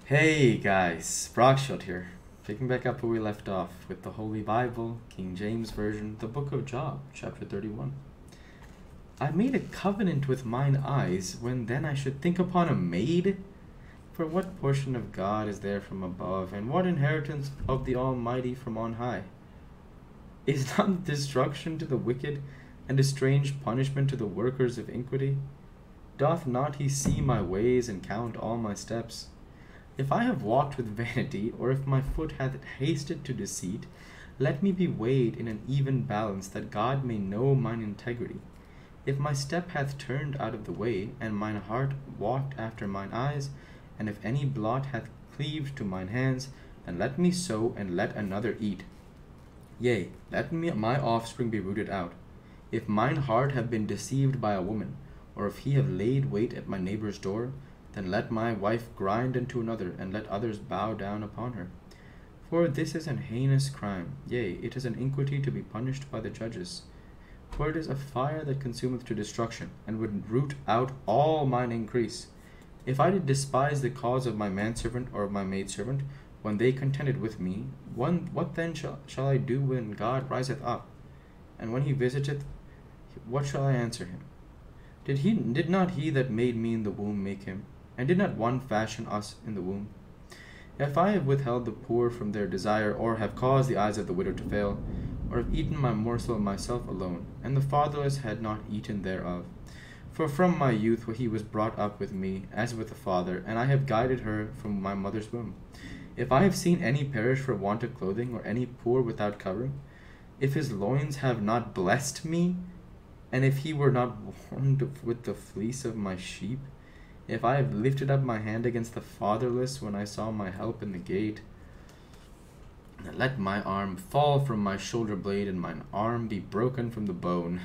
Hey guys, Brockshot here, picking back up where we left off with the Holy Bible, King James Version, the book of Job, chapter 31. I made a covenant with mine eyes, when then I should think upon a maid? For what portion of God is there from above, and what inheritance of the Almighty from on high? Is not destruction to the wicked, and a strange punishment to the workers of iniquity? Doth not he see my ways, and count all my steps? If I have walked with vanity, or if my foot hath hasted to deceit, let me be weighed in an even balance, that God may know mine integrity. If my step hath turned out of the way, and mine heart walked after mine eyes, and if any blot hath cleaved to mine hands, then let me sow, and let another eat. Yea, let my offspring be rooted out. If mine heart have been deceived by a woman, or if he have laid wait at my neighbour's door, then let my wife grind unto another, and let others bow down upon her. For this is an heinous crime, yea, it is an iniquity to be punished by the judges. For it is a fire that consumeth to destruction, and would root out all mine increase. If I did despise the cause of my manservant or of my maidservant, when they contended with me, what then shall I do when God riseth up? And when he visiteth, what shall I answer him? Did not he that made me in the womb make him? And did not one fashion us in the womb? If I have withheld the poor from their desire, or have caused the eyes of the widow to fail, or have eaten my morsel myself alone, and the fatherless had not eaten thereof. For from my youth he was brought up with me, as with a father, and I have guided her from my mother's womb. If I have seen any perish for want of clothing, or any poor without covering, if his loins have not blessed me, and if he were not warmed with the fleece of my sheep, if I have lifted up my hand against the fatherless when I saw my help in the gate, then let my arm fall from my shoulder blade, and mine arm be broken from the bone.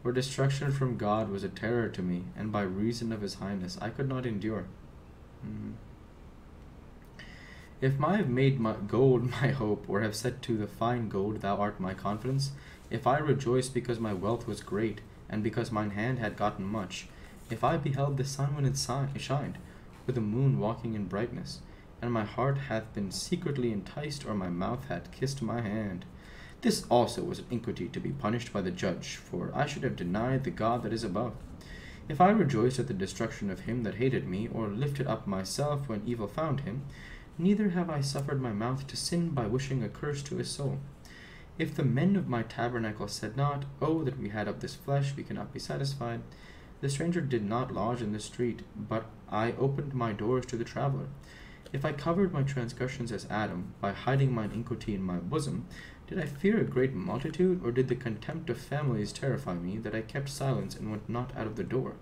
For destruction from God was a terror to me, and by reason of his highness I could not endure. If I have made my gold my hope, or have said to the fine gold, thou art my confidence, if I rejoice because my wealth was great, and because mine hand had gotten much, if I beheld the sun when it shined, with the moon walking in brightness, and my heart hath been secretly enticed, or my mouth hath kissed my hand, this also was an iniquity to be punished by the judge, for I should have denied the God that is above. If I rejoiced at the destruction of him that hated me, or lifted up myself when evil found him, neither have I suffered my mouth to sin by wishing a curse to his soul. If the men of my tabernacle said not, Oh, that we had of this flesh, we cannot be satisfied, the stranger did not lodge in the street, but I opened my doors to the traveller. If I covered my transgressions as Adam, by hiding mine iniquity in my bosom, did I fear a great multitude, or did the contempt of families terrify me, that I kept silence and went not out of the door?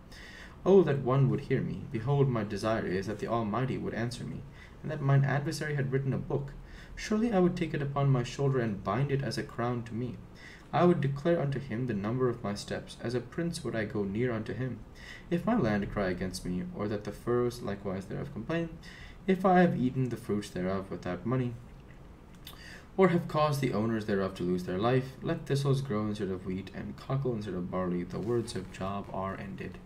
Oh, that one would hear me! Behold, my desire is that the Almighty would answer me, and that mine adversary had written a book. Surely I would take it upon my shoulder, and bind it as a crown to me. I would declare unto him the number of my steps. As a prince would I go near unto him. If my land cry against me, or that the furrows likewise thereof complain, if I have eaten the fruits thereof without money, or have caused the owners thereof to lose their life, let thistles grow instead of wheat, and cockle instead of barley. The words of Job are ended.